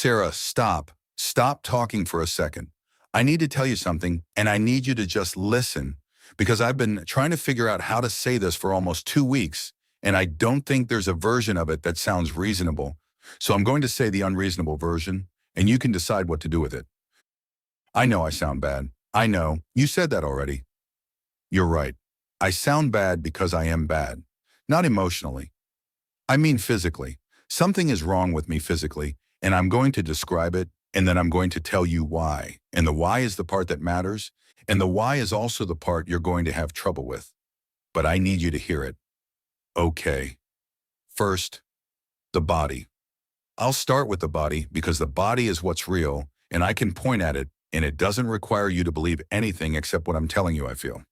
Sarah, stop. Stop talking for a second. I need to tell you something, and I need you to just listen, because I've been trying to figure out how to say this for almost 2 weeks, and I don't think there's a version of it that sounds reasonable. So I'm going to say the unreasonable version, and you can decide what to do with it. I know I sound bad. I know. You said that already. You're right. I sound bad because I am bad. Not emotionally. I mean physically. Something is wrong with me physically, and I'm going to describe it, and then I'm going to tell you why. And the why is the part that matters, and the why is also the part you're going to have trouble with. But I need you to hear it. Okay. First, the body. I'll start with the body because the body is what's real, and I can point at it, and it doesn't require you to believe anything except what I'm telling you I feel.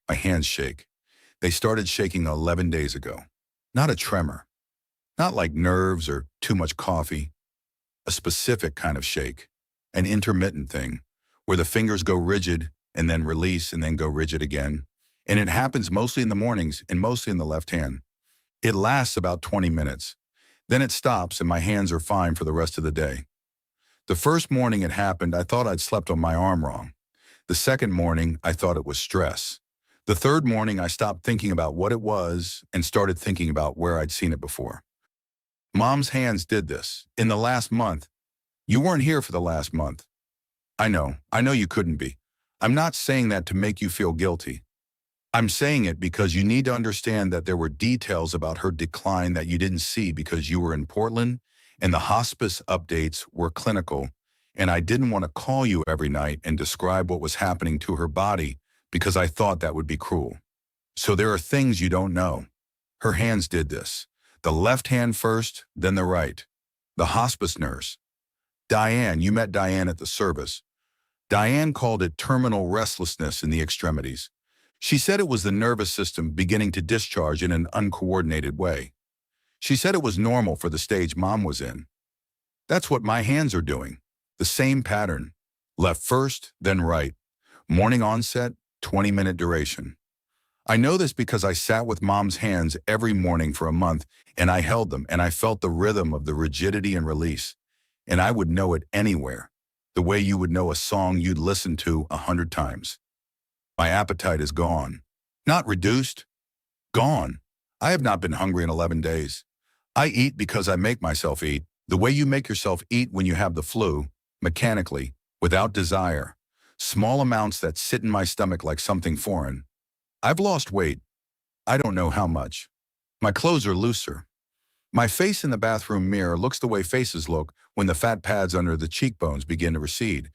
My hands shake. They started shaking 11 days ago. Not a tremor. Not like nerves or too much coffee. A specific kind of shake. An intermittent thing, where the fingers go rigid and then release and then go rigid again. And it happens mostly in the mornings and mostly in the left hand. It lasts about 20 minutes. Then it stops and my hands are fine for the rest of the day. The first morning it happened, I thought I'd slept on my arm wrong. The second morning, I thought it was stress. The third morning, I stopped thinking about what it was and started thinking about where I'd seen it before. Mom's hands did this. In the last month. You weren't here for the last month. I know you couldn't be. I'm not saying that to make you feel guilty. I'm saying it because you need to understand that there were details about her decline that you didn't see because you were in Portland and the hospice updates were clinical, and I didn't want to call you every night and describe what was happening to her body because I thought that would be cruel. So there are things you don't know. Her hands did this. The left hand first, then the right. The hospice nurse. Diane, you met Diane at the service. Diane called it terminal restlessness in the extremities. She said it was the nervous system beginning to discharge in an uncoordinated way. She said it was normal for the stage Mom was in. That's what my hands are doing. The same pattern. Left first, then right. Morning onset, 20-minute duration. I know this because I sat with Mom's hands every morning for a month, and I held them, and I felt the rhythm of the rigidity and release. And I would know it anywhere, the way you would know a song you'd listened to 100 times. My appetite is gone. Not reduced. Gone. I have not been hungry in 11 days. I eat because I make myself eat, the way you make yourself eat when you have the flu, mechanically, without desire. Small amounts that sit in my stomach like something foreign. I've lost weight. I don't know how much. My clothes are looser. My face in the bathroom mirror looks the way faces look when the fat pads under the cheekbones begin to recede,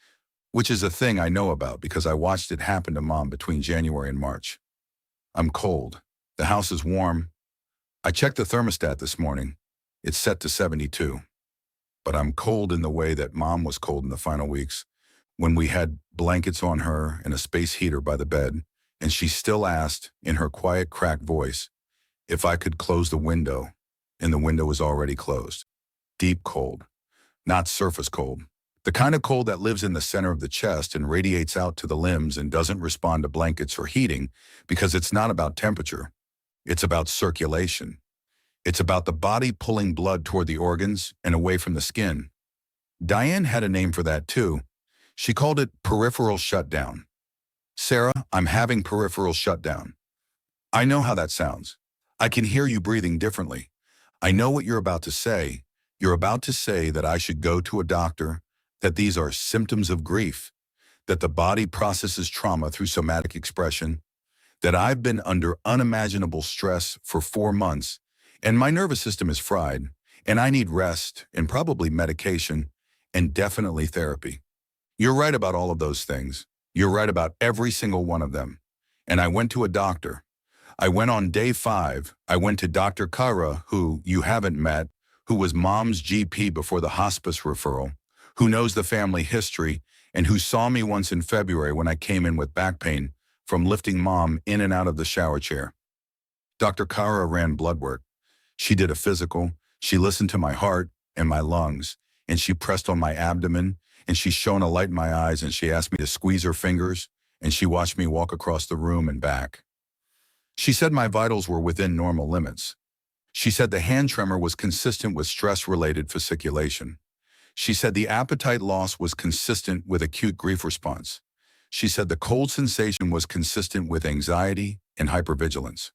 which is a thing I know about because I watched it happen to Mom between January and March. I'm cold. The house is warm. I checked the thermostat this morning. It's set to 72. But I'm cold in the way that Mom was cold in the final weeks, when we had blankets on her and a space heater by the bed, and she still asked, in her quiet, cracked voice, if I could close the window, and the window was already closed. Deep cold, not surface cold. The kind of cold that lives in the center of the chest and radiates out to the limbs and doesn't respond to blankets or heating because it's not about temperature. It's about circulation. It's about the body pulling blood toward the organs and away from the skin. Diane had a name for that too. She called it peripheral shutdown. Sarah, I'm having peripheral shutdown. I know how that sounds. I can hear you breathing differently. I know what you're about to say. You're about to say that I should go to a doctor, that these are symptoms of grief, that the body processes trauma through somatic expression, that I've been under unimaginable stress for 4 months, and my nervous system is fried, and I need rest and probably medication and definitely therapy. You're right about all of those things. You're right about every single one of them. And I went to a doctor. I went on day 5. I went to Dr. Kara, who you haven't met, who was Mom's GP before the hospice referral, who knows the family history, and who saw me once in February when I came in with back pain from lifting Mom in and out of the shower chair. Dr. Kara ran blood work. She did a physical. She listened to my heart and my lungs, and she pressed on my abdomen, and she shone a light in my eyes, and she asked me to squeeze her fingers, and she watched me walk across the room and back. She said my vitals were within normal limits. She said the hand tremor was consistent with stress-related fasciculation. She said the appetite loss was consistent with acute grief response. She said the cold sensation was consistent with anxiety and hypervigilance.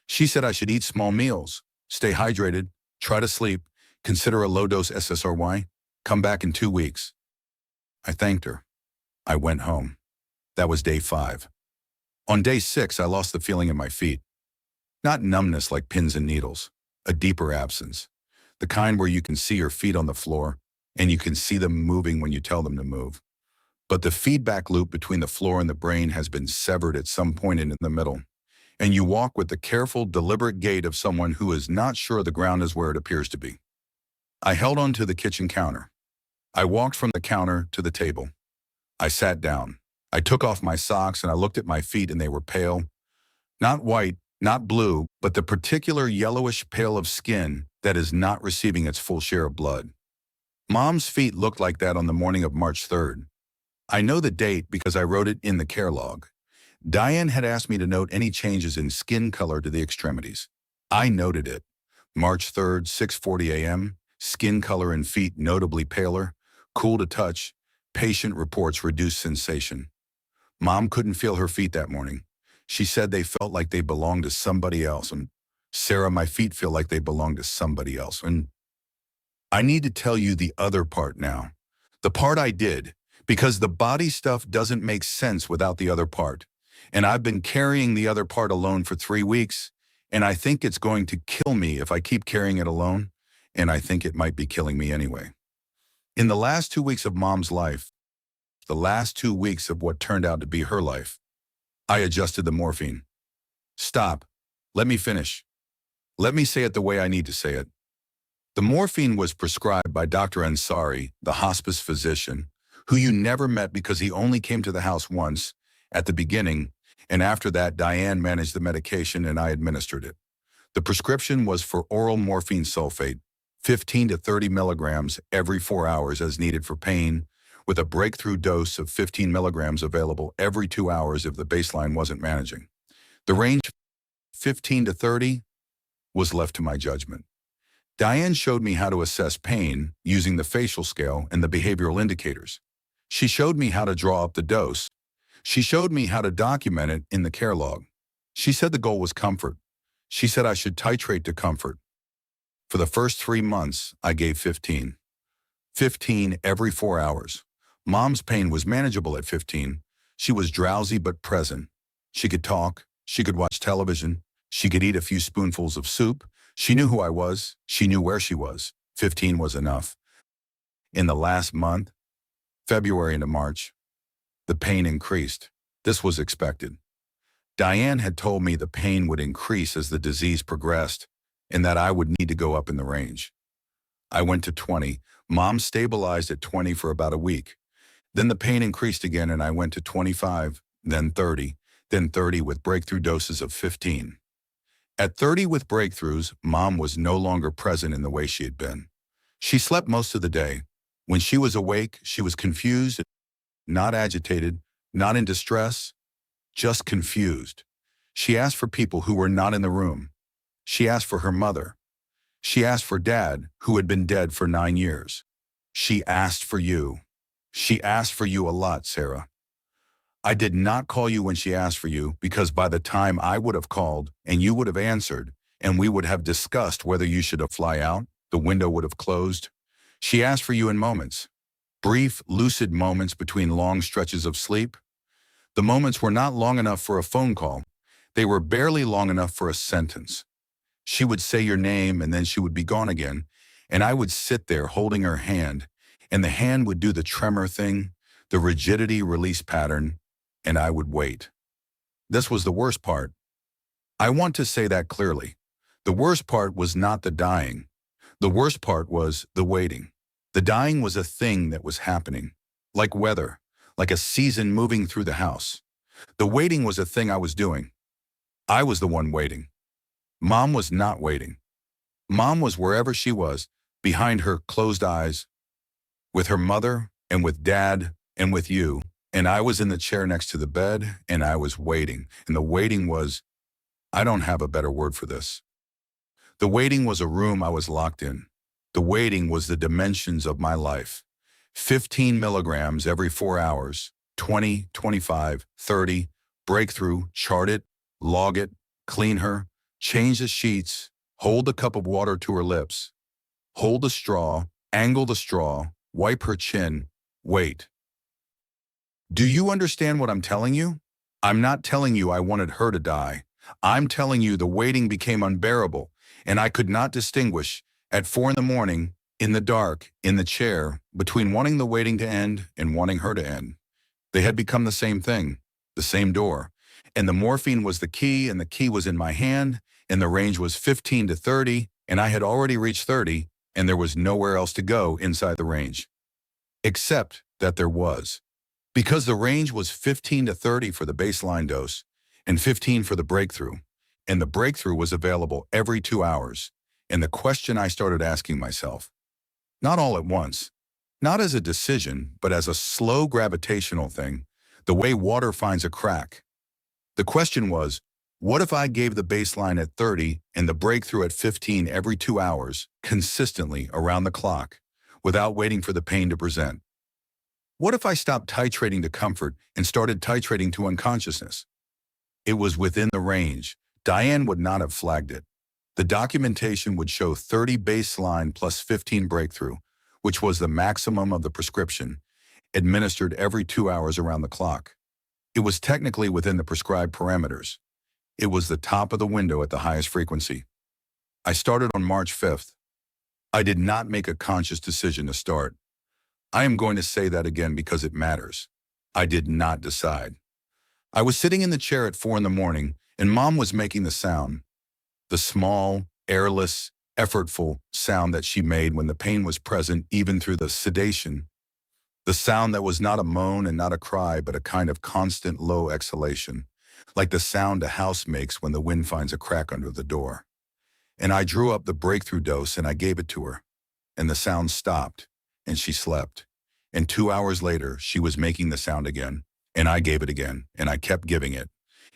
She said I should eat small meals, stay hydrated, try to sleep, consider a low-dose SSRY, come back in 2 weeks. I thanked her. I went home. That was day 5. On day 6, I lost the feeling in my feet. Not numbness like pins and needles, a deeper absence. The kind where you can see your feet on the floor and you can see them moving when you tell them to move. But the feedback loop between the floor and the brain has been severed at some point in the middle. And you walk with the careful, deliberate gait of someone who is not sure the ground is where it appears to be. I held on to the kitchen counter. I walked from the counter to the table. I sat down. I took off my socks and I looked at my feet and they were pale. Not white, not blue, but the particular yellowish pale of skin that is not receiving its full share of blood. Mom's feet looked like that on the morning of March 3rd. I know the date because I wrote it in the care log. Diane had asked me to note any changes in skin color to the extremities. I noted it. March 3rd, 6:40 a.m., skin color and feet notably paler, cool to touch, patient reports reduced sensation. Mom couldn't feel her feet that morning. She said they felt like they belonged to somebody else. And Sarah, my feet feel like they belong to somebody else. And I need to tell you the other part now. The part I did, because the body stuff doesn't make sense without the other part. And I've been carrying the other part alone for 3 weeks, and I think it's going to kill me if I keep carrying it alone, and I think it might be killing me anyway. In the last 2 weeks of Mom's life, the last 2 weeks of what turned out to be her life, I adjusted the morphine. Stop. Let me finish. Let me say it the way I need to say it. The morphine was prescribed by Dr. Ansari, the hospice physician, who you never met because he only came to the house once, at the beginning, and after that, Diane managed the medication and I administered it. The prescription was for oral morphine sulfate, 15 to 30 milligrams every 4 hours as needed for pain, with a breakthrough dose of 15 milligrams available every 2 hours if the baseline wasn't managing. The range 15 to 30 was left to my judgment. Diane showed me how to assess pain using the facial scale and the behavioral indicators. She showed me how to draw up the dose. She showed me how to document it in the care log. She said the goal was comfort. She said I should titrate to comfort. For the first 3 months, I gave 15. 15 every 4 hours. Mom's pain was manageable at 15. She was drowsy but present. She could talk. She could watch television. She could eat a few spoonfuls of soup. She knew who I was. She knew where she was. 15 was enough. In the last month, February into March, the pain increased. This was expected. Diane had told me the pain would increase as the disease progressed and that I would need to go up in the range. I went to 20. Mom stabilized at 20 for about a week. Then the pain increased again and I went to 25, then 30 with breakthrough doses of 15. At 30 with breakthroughs, Mom was no longer present in the way she had been. She slept most of the day. When she was awake, she was confused, not agitated, not in distress, just confused. She asked for people who were not in the room. She asked for her mother. She asked for Dad, who had been dead for 9 years. She asked for you. She asked for you a lot, Sarah. I did not call you when she asked for you because by the time I would have called and you would have answered and we would have discussed whether you should fly out, the window would have closed. She asked for you in moments, brief, lucid moments between long stretches of sleep. The moments were not long enough for a phone call. They were barely long enough for a sentence. She would say your name and then she would be gone again, and I would sit there holding her hand, and the hand would do the tremor thing, the rigidity release pattern, and I would wait. This was the worst part. I want to say that clearly. The worst part was not the dying. The worst part was the waiting. The dying was a thing that was happening, like weather, like a season moving through the house. The waiting was a thing I was doing. I was the one waiting. Mom was not waiting. Mom was wherever she was, behind her closed eyes, with her mother and with Dad and with you. And I was in the chair next to the bed, and I was waiting. And the waiting was, I don't have a better word for this. The waiting was a room I was locked in. The waiting was the dimensions of my life. 15 milligrams every 4 hours, 20, 25, 30, breakthrough, chart it, log it, clean her, change the sheets, hold a cup of water to her lips, hold the straw, angle the straw, wipe her chin, wait. Do you understand what I'm telling you? I'm not telling you I wanted her to die. I'm telling you the waiting became unbearable, and I could not distinguish, at 4 in the morning, in the dark, in the chair, between wanting the waiting to end and wanting her to end. They had become the same thing, the same door. And the morphine was the key, and the key was in my hand, and the range was 15 to 30, and I had already reached 30, and there was nowhere else to go inside the range. Except that there was. Because the range was 15 to 30 for the baseline dose, and 15 for the breakthrough, and the breakthrough was available every 2 hours. And the question I started asking myself, not all at once, not as a decision, but as a slow gravitational thing, the way water finds a crack. The question was, what if I gave the baseline at 30 and the breakthrough at 15 every 2 hours, consistently around the clock, without waiting for the pain to present? What if I stopped titrating to comfort and started titrating to unconsciousness? It was within the range. Diane would not have flagged it. The documentation would show 30 baseline plus 15 breakthrough, which was the maximum of the prescription, administered every 2 hours around the clock. It was technically within the prescribed parameters. It was the top of the window at the highest frequency. I started on March 5th. I did not make a conscious decision to start. I am going to say that again because it matters. I did not decide. I was sitting in the chair at 4 in the morning, and Mom was making the sound. The small, airless, effortful sound that she made when the pain was present even through the sedation. The sound that was not a moan and not a cry, but a kind of constant low exhalation, like the sound a house makes when the wind finds a crack under the door. And I drew up the breakthrough dose and I gave it to her. And the sound stopped, and she slept. And 2 hours later, she was making the sound again, and I gave it again, and I kept giving it.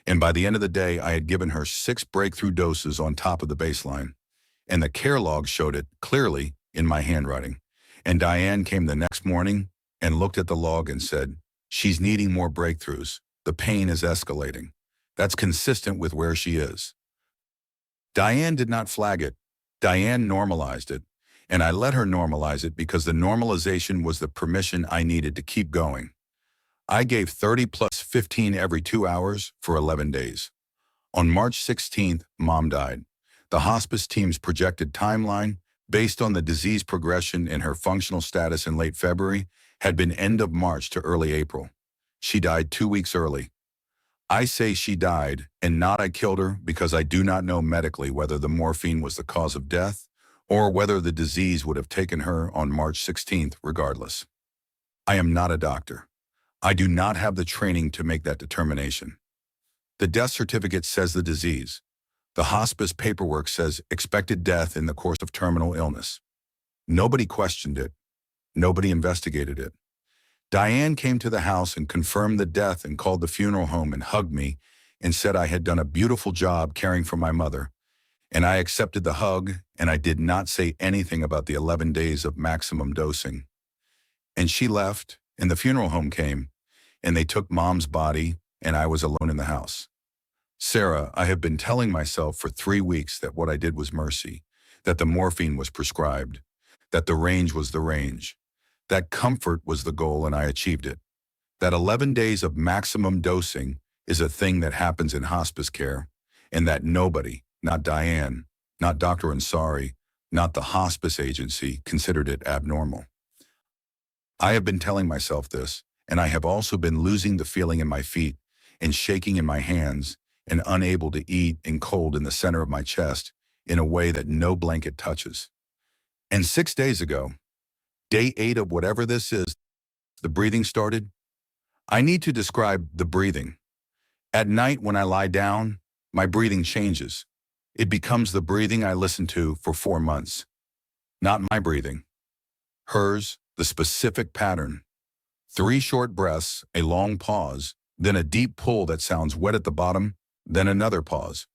And by the end of the day, I had given her 6 breakthrough doses on top of the baseline. And the care log showed it clearly in my handwriting. And Diane came the next morning and looked at the log and said, "She's needing more breakthroughs. The pain is escalating." That's consistent with where she is. Diane did not flag it. Diane normalized it. And I let her normalize it because the normalization was the permission I needed to keep going. I gave 30 plus 15 every 2 hours for 11 days. On March 16th, Mom died. The hospice team's projected timeline, based on the disease progression and her functional status in late February, had been end of March to early April. She died 2 weeks early. I say she died, and not I killed her, because I do not know medically whether the morphine was the cause of death or whether the disease would have taken her on March 16th regardless. I am not a doctor. I do not have the training to make that determination. The death certificate says the disease. The hospice paperwork says expected death in the course of terminal illness. Nobody questioned it. Nobody investigated it. Diane came to the house and confirmed the death and called the funeral home and hugged me and said I had done a beautiful job caring for my mother. And I accepted the hug, and I did not say anything about the 11 days of maximum dosing. And she left, and the funeral home came, and they took Mom's body, and I was alone in the house. Sarah, I have been telling myself for 3 weeks that what I did was mercy, that the morphine was prescribed, that the range was the range, that comfort was the goal and I achieved it, that 11 days of maximum dosing is a thing that happens in hospice care, and that nobody, not Diane, not Dr. Ansari, not the hospice agency, considered it abnormal. I have been telling myself this, and I have also been losing the feeling in my feet and shaking in my hands and unable to eat and cold in the center of my chest in a way that no blanket touches. And 6 days ago, day 8 of whatever this is, the breathing started. I need to describe the breathing. At night when I lie down, my breathing changes. It becomes the breathing I listened to for 4 months. Not my breathing. Hers, the specific pattern. 3 short breaths, a long pause, then a deep pull that sounds wet at the bottom, then another pause.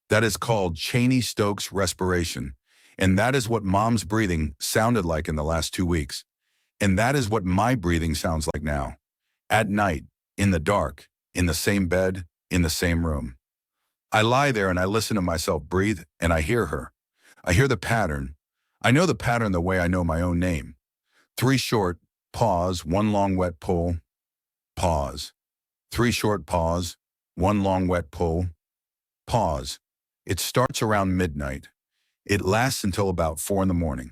That is called Cheney-Stokes respiration, And that is what mom's breathing sounded like in the last 2 weeks. And that is what my breathing sounds like now. At night, in the dark, in the same bed, in the same room. I lie there and I listen to myself breathe and I hear her. I hear the pattern. I know the pattern the way I know my own name. 3 short, pause, 1 long wet pull, pause. 3 short pause, 1 long wet pull, pause. It starts around midnight. It lasts until about 4 in the morning.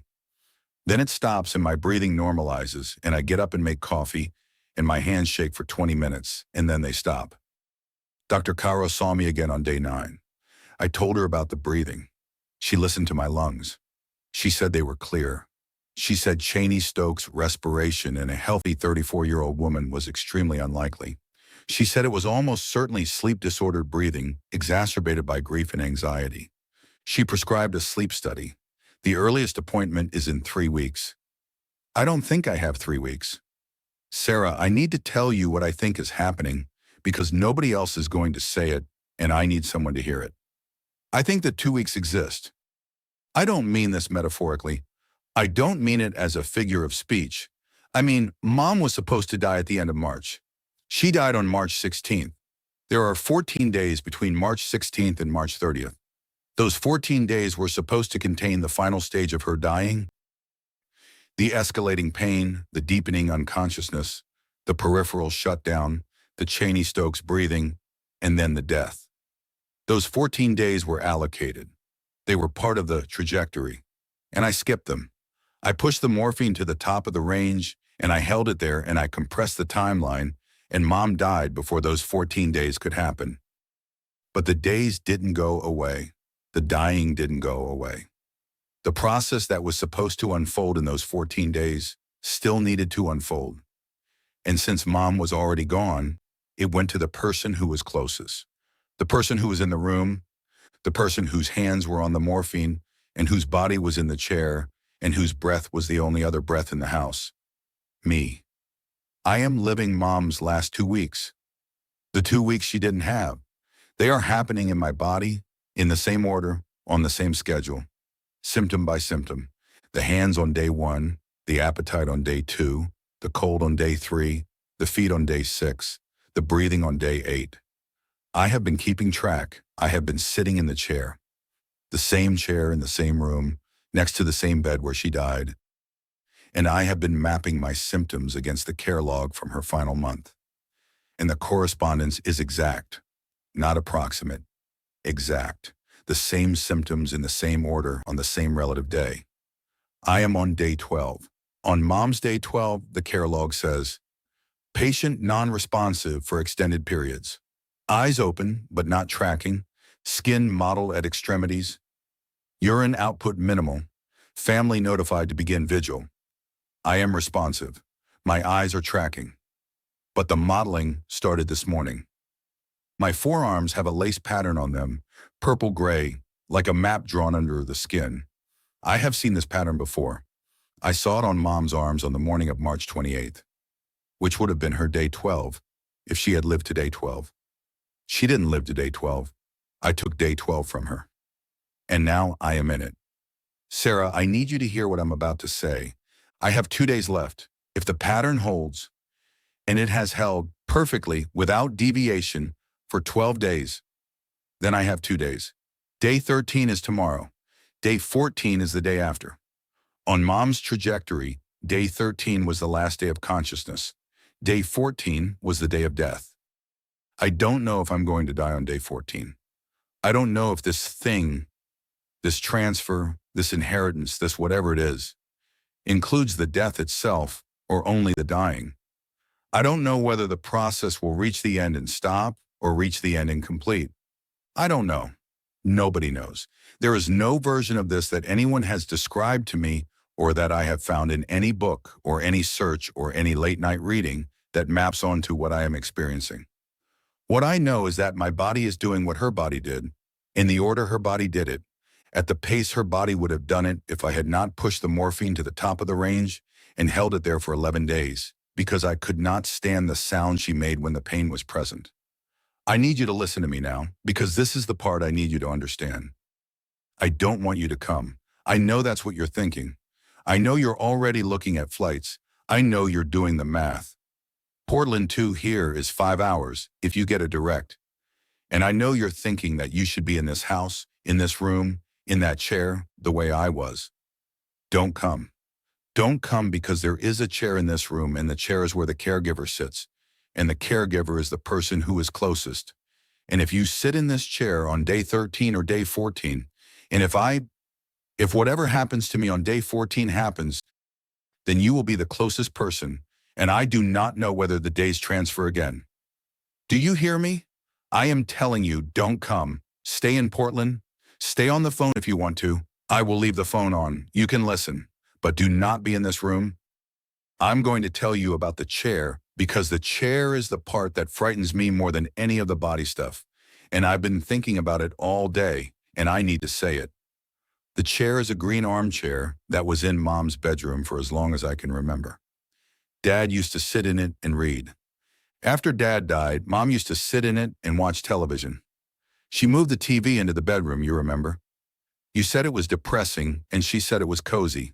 Then it stops and my breathing normalizes and I get up and make coffee and my hands shake for 20 minutes and then they stop. Dr. Caro saw me again on day 9. I told her about the breathing. She listened to my lungs. She said they were clear. She said Cheney-Stokes respiration in a healthy 34-year-old woman was extremely unlikely. She said it was almost certainly sleep-disordered breathing exacerbated by grief and anxiety. She prescribed a sleep study. The earliest appointment is in 3 weeks. I don't think I have 3 weeks. Sarah, I need to tell you what I think is happening because nobody else is going to say it and I need someone to hear it. I think that 2 weeks exist. I don't mean this metaphorically. I don't mean it as a figure of speech. I mean, Mom was supposed to die at the end of March. She died on March 16th. There are 14 days between March 16th and March 30th. Those 14 days were supposed to contain the final stage of her dying, the escalating pain, the deepening unconsciousness, the peripheral shutdown, the Cheney-Stokes breathing, and then the death. Those 14 days were allocated. They were part of the trajectory, and I skipped them. I pushed the morphine to the top of the range, and I held it there, and I compressed the timeline, and Mom died before those 14 days could happen. But the days didn't go away. The dying didn't go away. The process that was supposed to unfold in those 14 days still needed to unfold. And since Mom was already gone, it went to the person who was closest. The person who was in the room, the person whose hands were on the morphine and whose body was in the chair and whose breath was the only other breath in the house. Me. I am living Mom's last 2 weeks. The 2 weeks she didn't have. They are happening in my body, in the same order, on the same schedule, symptom by symptom. The hands on day 1, the appetite on day 2, the cold on day 3, the feet on day 6, the breathing on day 8. I have been keeping track. I have been sitting in the chair in the same room, next to the same bed where she died. And I have been mapping my symptoms against the care log from her final month. And the correspondence is exact, not approximate, exact. The same symptoms in the same order on the same relative day. I am on day 12. On Mom's day 12, the care log says, patient non-responsive for extended periods. Eyes open, but not tracking. Skin mottled at extremities. Urine output minimal. Family notified to begin vigil. I am responsive. My eyes are tracking. But the mottling started this morning. My forearms have a lace pattern on them, purple-gray, like a map drawn under the skin. I have seen this pattern before. I saw it on Mom's arms on the morning of March 28th, which would have been her day 12 if she had lived to day 12. She didn't live to day 12. I took day 12 from her. And now I am in it. Sarah, I need you to hear what I'm about to say. I have 2 days left. If the pattern holds, and it has held perfectly without deviation for 12 days, then I have 2 days. Day 13 is tomorrow. Day 14 is the day after. On Mom's trajectory, day 13 was the last day of consciousness. Day 14 was the day of death. I don't know if I'm going to die on day 14. I don't know if this thing, this transfer, this inheritance, this whatever it is, includes the death itself or only the dying. I don't know whether the process will reach the end and stop or reach the end and complete. I don't know. Nobody knows. There is no version of this that anyone has described to me or that I have found in any book or any search or any late-night reading that maps onto what I am experiencing. What I know is that my body is doing what her body did, in the order her body did it, at the pace her body would have done it if I had not pushed the morphine to the top of the range and held it there for 11 days, because I could not stand the sound she made when the pain was present. I need you to listen to me now, because this is the part I need you to understand. I don't want you to come. I know that's what you're thinking. I know you're already looking at flights. I know you're doing the math. Portland to here is 5 hours if you get a direct. And I know you're thinking that you should be in this house, in this room, in that chair, the way I was. Don't come. Don't come because there is a chair in this room and the chair is where the caregiver sits. And the caregiver is the person who is closest. And if you sit in this chair on day 13 or day 14, and if whatever happens to me on day 14 happens, then you will be the closest person, and I do not know whether the days transfer again. Do you hear me? I am telling you, don't come. Stay in Portland. Stay on the phone if you want to. I will leave the phone on. You can listen, but do not be in this room. I'm going to tell you about the chair because the chair is the part that frightens me more than any of the body stuff. And I've been thinking about it all day, and I need to say it. The chair is a green armchair that was in Mom's bedroom for as long as I can remember. Dad used to sit in it and read. After Dad died, Mom used to sit in it and watch television. She moved the TV into the bedroom, you remember? You said it was depressing, and she said it was cozy.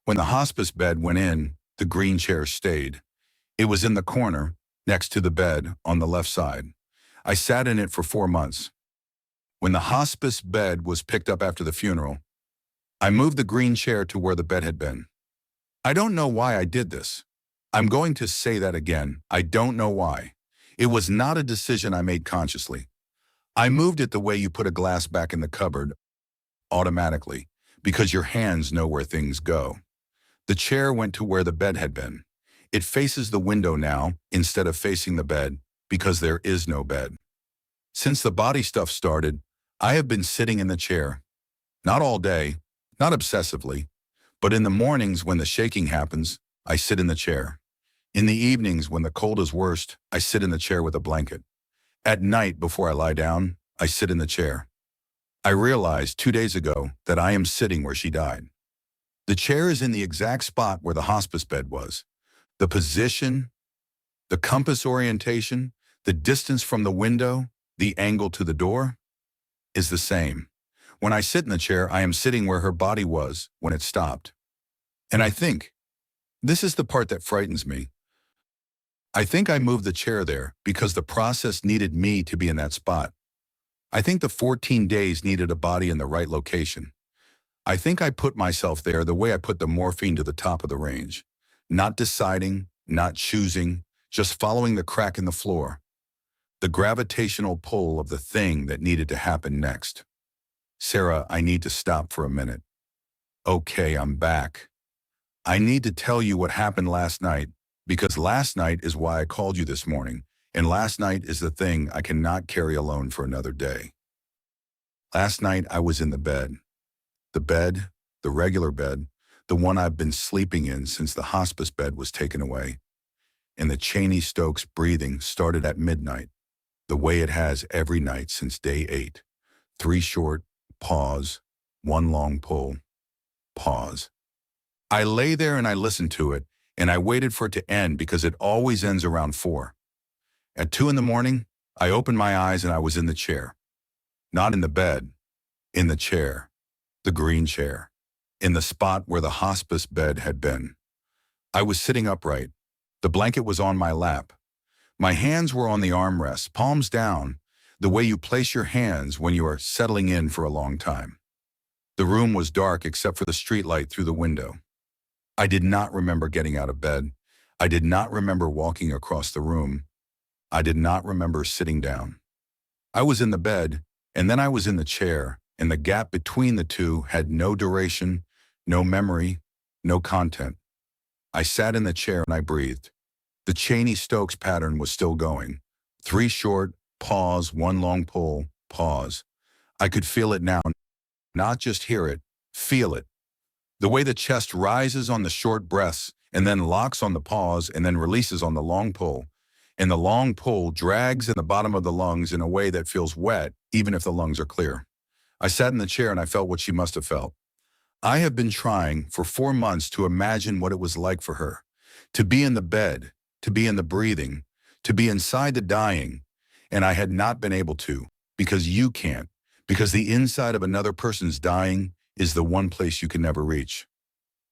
When the hospice bed went in, the green chair stayed. It was in the corner, next to the bed, on the left side. I sat in it for 4 months. When the hospice bed was picked up after the funeral, I moved the green chair to where the bed had been. I don't know why I did this. I'm going to say that again. I don't know why. It was not a decision I made consciously. I moved it the way you put a glass back in the cupboard, automatically, because your hands know where things go. The chair went to where the bed had been. It faces the window now instead of facing the bed because there is no bed. Since the body stuff started, I have been sitting in the chair. Not all day, not obsessively, but in the mornings when the shaking happens, I sit in the chair. In the evenings when the cold is worst, I sit in the chair with a blanket. At night before I lie down, I sit in the chair. I realized 2 days ago that I am sitting where she died. The chair is in the exact spot where the hospice bed was. The position, the compass orientation, the distance from the window, the angle to the door is the same. When I sit in the chair, I am sitting where her body was when it stopped. And I think, this is the part that frightens me. I think I moved the chair there because the process needed me to be in that spot. I think the 14 days needed a body in the right location. I think I put myself there the way I put the morphine to the top of the range. Not deciding, not choosing, just following the crack in the floor. The gravitational pull of the thing that needed to happen next. Sarah, I need to stop for a minute. Okay, I'm back. I need to tell you what happened last night, because last night is why I called you this morning, and last night is the thing I cannot carry alone for another day. Last night I was in the bed. The bed, the regular bed, the one I've been sleeping in since the hospice bed was taken away. And the Cheney-Stokes breathing started at midnight, the way it has every night since day 8. 3 short, pause, 1 long pull, pause. I lay there and I listened to it, and I waited for it to end because it always ends around 4. At 2 in the morning, I opened my eyes and I was in the chair. Not in the bed, in the chair, the green chair, in the spot where the hospice bed had been. I was sitting upright. The blanket was on my lap. My hands were on the armrests, palms down, the way you place your hands when you are settling in for a long time. The room was dark except for the streetlight through the window. I did not remember getting out of bed. I did not remember walking across the room. I did not remember sitting down. I was in the bed, and then I was in the chair, and the gap between the two had no duration, no memory, no content. I sat in the chair and I breathed. The Cheney-Stokes pattern was still going. 3 short, pause, 1 long pull, pause. I could feel it now, not just hear it, feel it. The way the chest rises on the short breaths and then locks on the pause and then releases on the long pull. And the long pull drags in the bottom of the lungs in a way that feels wet, even if the lungs are clear. I sat in the chair and I felt what she must have felt. I have been trying for 4 months to imagine what it was like for her. To be in the bed, to be in the breathing, to be inside the dying. And I had not been able to, because you can't, because the inside of another person's dying is the one place you can never reach.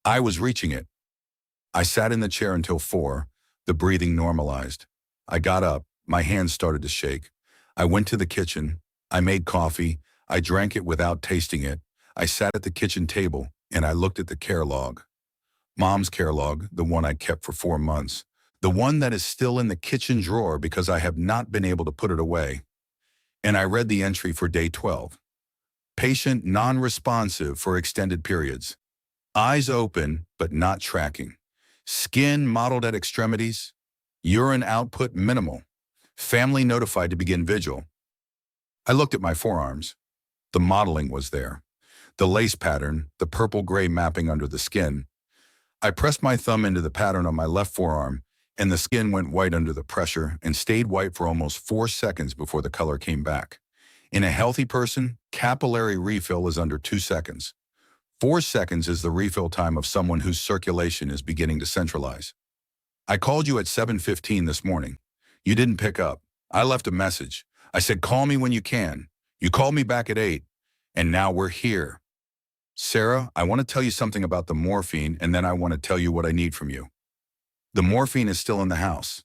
I was reaching it. I sat in the chair until 4. The breathing normalized. I got up. My hands started to shake. I went to the kitchen. I made coffee. I drank it without tasting it. I sat at the kitchen table, and I looked at the care log. Mom's care log, the one I kept for 4 months. The one that is still in the kitchen drawer because I have not been able to put it away. And I read the entry for day 12. Patient non-responsive for extended periods. Eyes open, but not tracking. Skin mottled at extremities. Urine output minimal. Family notified to begin vigil. I looked at my forearms. The modeling was there. The lace pattern, the purple-gray mapping under the skin. I pressed my thumb into the pattern on my left forearm, and the skin went white under the pressure and stayed white for almost 4 seconds before the color came back. In a healthy person, capillary refill is under 2 seconds. 4 seconds is the refill time of someone whose circulation is beginning to centralize. I called you at 7:15 this morning. You didn't pick up. I left a message. I said, call me when you can. You called me back at 8, and now we're here. Sarah, I want to tell you something about the morphine, and then I want to tell you what I need from you. The morphine is still in the house.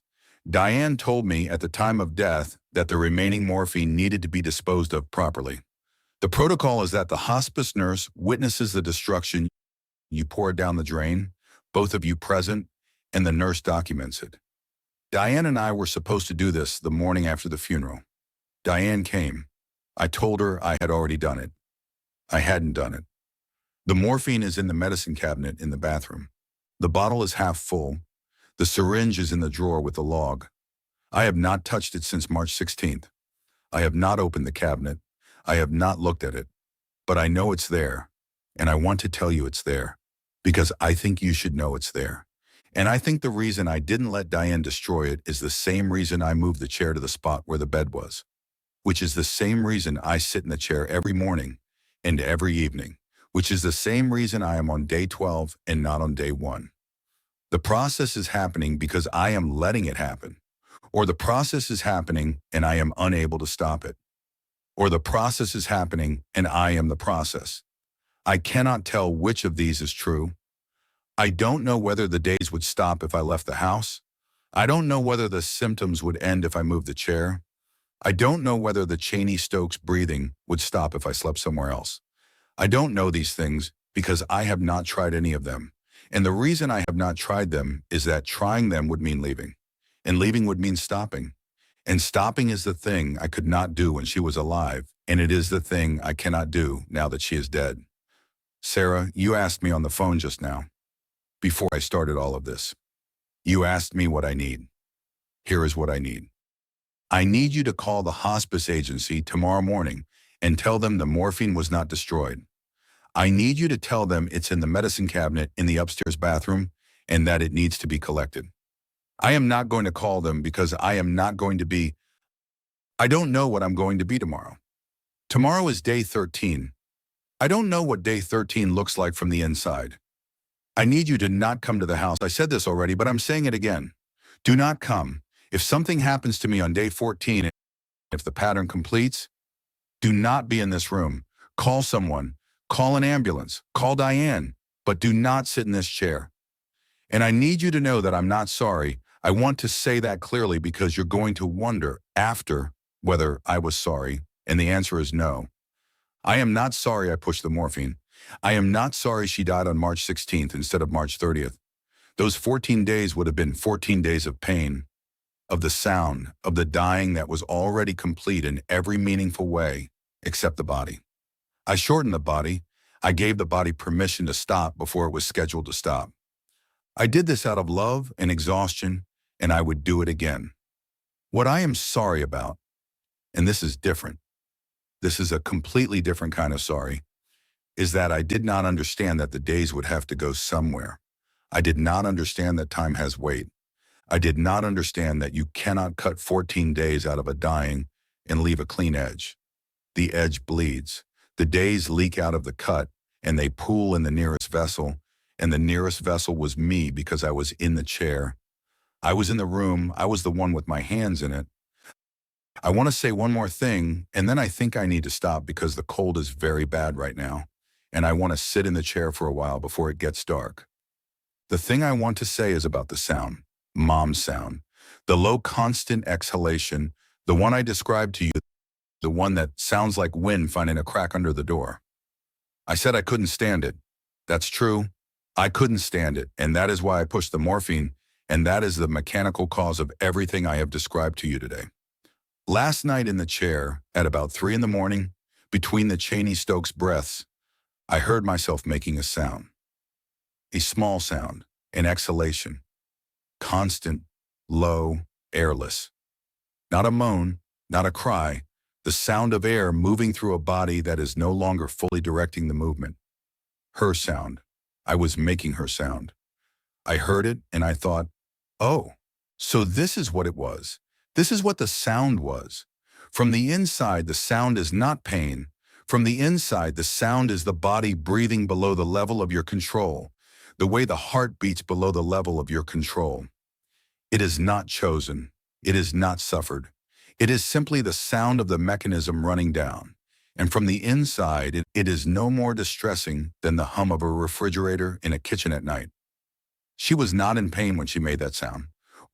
Diane told me at the time of death that the remaining morphine needed to be disposed of properly. The protocol is that the hospice nurse witnesses the destruction. You pour it down the drain, both of you present, and the nurse documents it. Diane and I were supposed to do this the morning after the funeral. Diane came. I told her I had already done it. I hadn't done it. The morphine is in the medicine cabinet in the bathroom. The bottle is half full. The syringe is in the drawer with the log. I have not touched it since March 16th. I have not opened the cabinet. I have not looked at it. But I know it's there, and I want to tell you it's there, because I think you should know it's there. And I think the reason I didn't let Diane destroy it is the same reason I moved the chair to the spot where the bed was, which is the same reason I sit in the chair every morning and every evening, which is the same reason I am on day 12 and not on day 1. The process is happening because I am letting it happen, or the process is happening and I am unable to stop it, or the process is happening and I am the process. I cannot tell which of these is true. I don't know whether the days would stop if I left the house. I don't know whether the symptoms would end if I moved the chair. I don't know whether the Cheney-Stokes breathing would stop if I slept somewhere else. I don't know these things because I have not tried any of them. And the reason I have not tried them is that trying them would mean leaving. And leaving would mean stopping. And stopping is the thing I could not do when she was alive, and it is the thing I cannot do now that she is dead. Sarah, you asked me on the phone just now, before I started all of this. You asked me what I need. Here is what I need. I need you to call the hospice agency tomorrow morning and tell them the morphine was not destroyed. I need you to tell them it's in the medicine cabinet in the upstairs bathroom and that it needs to be collected. I am not going to call them because I don't know what I'm going to be tomorrow. Tomorrow is day 13. I don't know what day 13 looks like from the inside. I need you to not come to the house. I said this already, but I'm saying it again. Do not come. If something happens to me on day 14, if the pattern completes, do not be in this room. Call someone. Call an ambulance. Call Diane. But do not sit in this chair. And I need you to know that I'm not sorry. I want to say that clearly because you're going to wonder after whether I was sorry, and the answer is no. I am not sorry I pushed the morphine. I am not sorry she died on March 16th instead of March 30th. Those 14 days would have been 14 days of pain, of the sound, of the dying that was already complete in every meaningful way, except the body. I shortened the body. I gave the body permission to stop before it was scheduled to stop. I did this out of love and exhaustion, and I would do it again. What I am sorry about, and this is different, this is a completely different kind of sorry, is that I did not understand that the days would have to go somewhere. I did not understand that time has weight. I did not understand that you cannot cut 14 days out of a dying and leave a clean edge. The edge bleeds. The days leak out of the cut, and they pool in the nearest vessel, and the nearest vessel was me because I was in the chair. I was in the room. I was the one with my hands in it. I want to say one more thing, and then I think I need to stop because the cold is very bad right now, and I want to sit in the chair for a while before it gets dark. The thing I want to say is about the sound, Mom's sound. The low constant exhalation, the one I described to you, the one that sounds like wind finding a crack under the door. I said I couldn't stand it. That's true. I couldn't stand it, and that is why I pushed the morphine, and that is the mechanical cause of everything I have described to you today. Last night in the chair, at about 3 in the morning, between the Cheney-Stokes breaths, I heard myself making a sound. A small sound, an exhalation. Constant, low, airless. Not a moan, not a cry, the sound of air moving through a body that is no longer fully directing the movement. Her sound. I was making her sound. I heard it and I thought, oh, so this is what it was. This is what the sound was. From the inside, the sound is not pain. From the inside, the sound is the body breathing below the level of your control, the way the heart beats below the level of your control. It is not chosen. It is not suffered. It is simply the sound of the mechanism running down. And from the inside, it is no more distressing than the hum of a refrigerator in a kitchen at night. She was not in pain when she made that sound.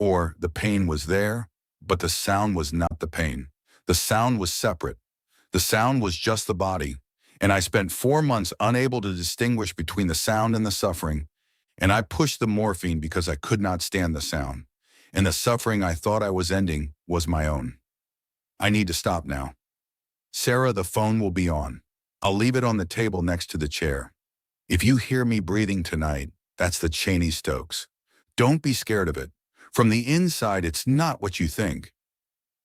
Or the pain was there, but the sound was not the pain. The sound was separate. The sound was just the body. And I spent 4 months unable to distinguish between the sound and the suffering. And I pushed the morphine because I could not stand the sound. And the suffering I thought I was ending was my own. I need to stop now. Sarah, the phone will be on. I'll leave it on the table next to the chair. If you hear me breathing tonight, that's the Cheney-Stokes. Don't be scared of it. From the inside, it's not what you think.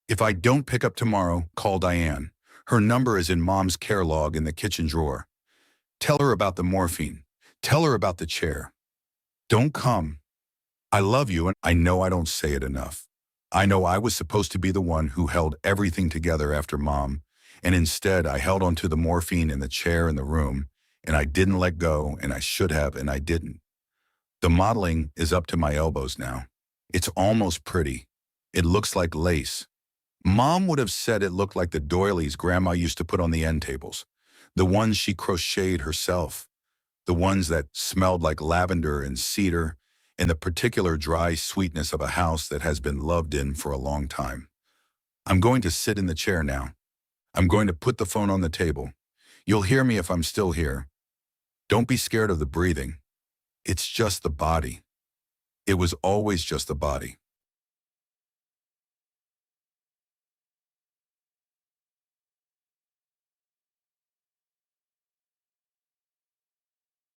If I don't pick up tomorrow, call Diane. Her number is in Mom's care log in the kitchen drawer. Tell her about the morphine. Tell her about the chair. Don't come. I love you, and I know I don't say it enough. I know I was supposed to be the one who held everything together after Mom, and instead I held onto the morphine in the chair in the room, and I didn't let go, and I should have, and I didn't. The modeling is up to my elbows now. It's almost pretty. It looks like lace. Mom would have said it looked like the doilies Grandma used to put on the end tables, the ones she crocheted herself, the ones that smelled like lavender and cedar, and the particular dry sweetness of a house that has been loved in for a long time. I'm going to sit in the chair now. I'm going to put the phone on the table. You'll hear me if I'm still here. Don't be scared of the breathing. It's just the body. It was always just the body.